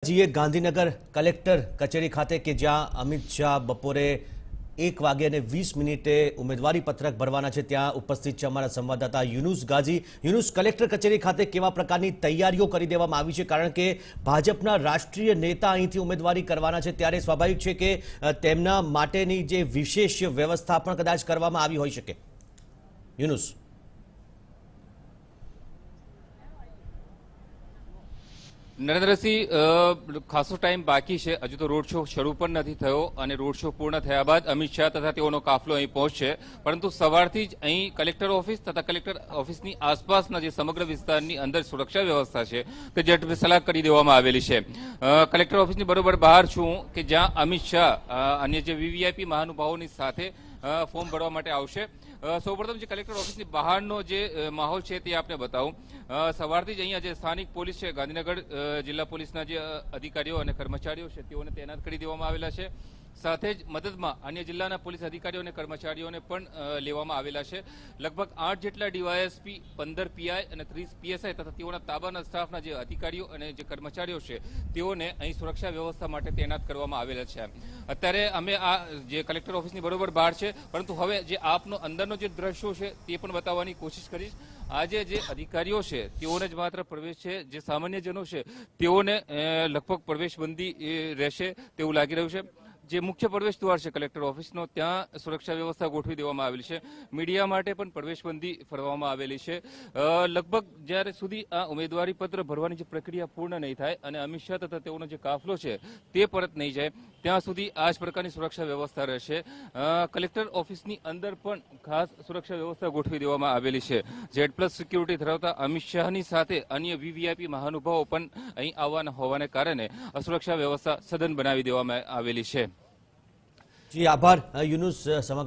જીએ ગાંધીનગર કલેક્ટર કચેરી ખાતે કે જ્યાં અમિત શાહ બપોરે 1:20 ઉમેદવારી પત્રક ભરવાના છે ત્યાં ઉપસ્થિત છે અમારા સંવાદદાતા યુનુસ ગાઝી। યુનુસ, કલેક્ટર કચેરી ખાતે કેવા પ્રકારની તૈયારીઓ કરી દેવામાં આવી છે? કારણ કે ભાજપના રાષ્ટ્રીય નેતા અહીંથી ઉમેદવારી કરવાના છે ત્યારે સ્વાભાવિક છે કે તેમના માટેની જે વિશેષ વ્યવસ્થા પણ કદાચ કરવામાં આવી હોઈ શકે। યુનુસ। નરેન્દ્રસિંહ, ખાસો ટાઈમ બાકી છે, હજુ તો રોડ શો શરૂ પણ નથી થયો અને રોડ શો પૂર્ણ થયા બાદ અમિત શાહ તથા તેઓનો કાફલો અહીં પહોંચશે। પરંતુ સવારથી જ અહીં કલેક્ટર ઓફિસ તથા કલેક્ટર ઓફિસની આસપાસના જે સમગ્ર વિસ્તારની અંદર સુરક્ષા વ્યવસ્થા છે તે જડબેસલાક કરી દેવામાં આવેલી છે। કલેક્ટર ઓફિસની બરોબર બહાર છું કે જ્યાં અમિત શાહ અન્ય જે વીવીઆઈપી મહાનુભાવોની સાથે ફોર્મ ભરવા માટે આવશે। સૌપ્રથમ જે કલેક્ટર ઓફિસની બહારનો જે માહોલ છે તે આપને બતાવું। સવારથી જ અહીંયા જે સ્થાનિક પોલીસ છે, ગાંધીનગર જિલ્લા પોલીસના જે અધિકારીઓ અને કર્મચારીઓ છે તેઓને તૈનાત કરી દેવામાં આવેલા છે। સાથે જ મદદમાં અન્ય જિલ્લાના પોલીસ અધિકારીઓ અને કર્મચારીઓને પણ લેવામાં આવેલા છે। લગભગ 8 જેટલા ડીવાયએસપી, 15 પીઆઈ અને 30 પીએસઆઈ તથા તેઓના તાબાના સ્ટાફના જે અધિકારીઓ અને જે કર્મચારીઓ છે તેઓને અહીં સુરક્ષા વ્યવસ્થા માટે તૈનાત કરવામાં આવેલા છે। અત્યારે અમે આ જે કલેક્ટર ઓફિસની બરોબર બહાર છે, પરંતુ હવે જે આપનો અંદરનો જે દ્રશ્યો છે તે પણ બતાવવાની કોશિશ કરીશ। આજે જે અધિકારીઓ છે તેઓને જ માત્ર પ્રવેશ છે, જે સામાન્યજનો છે તેઓને લગભગ પ્રવેશબંધી રહેશે તેવું લાગી રહ્યું છે। જે મુખ્ય પ્રવેશ દ્વાર છે કલેક્ટર ઓફિસનો, ત્યાં સુરક્ષા વ્યવસ્થા ગોઠવી દેવામાં આવેલી છે। મીડિયા માટે પણ પ્રવેશબંધી ફરવામાં આવેલી છે। લગભગ જ્યાં સુધી આ ઉમેદવારી પત્ર ભરવાની જે પ્રક્રિયા પૂર્ણ નહીં થાય અને અમિત શાહ તથા તેઓનો જે કાફલો છે તે પરત નહીં જાય ત્યાં સુધી આ જ પ્રકારની સુરક્ષા વ્યવસ્થા રહેશે। કલેક્ટર ઓફિસની અંદર પણ ખાસ સુરક્ષા વ્યવસ્થા ગોઠવી દેવામાં આવેલી છે। Z+ સિક્યુરિટી ધરાવતા અમિત શાહની સાથે અન્ય વીવીઆઈપી મહાનુભાવો પણ અહીં આવવાના હોવાને કારણે સુરક્ષા વ્યવસ્થા સઘન બનાવી દેવામાં આવેલી છે। જી આભાર યુનુસ, સમગ્ર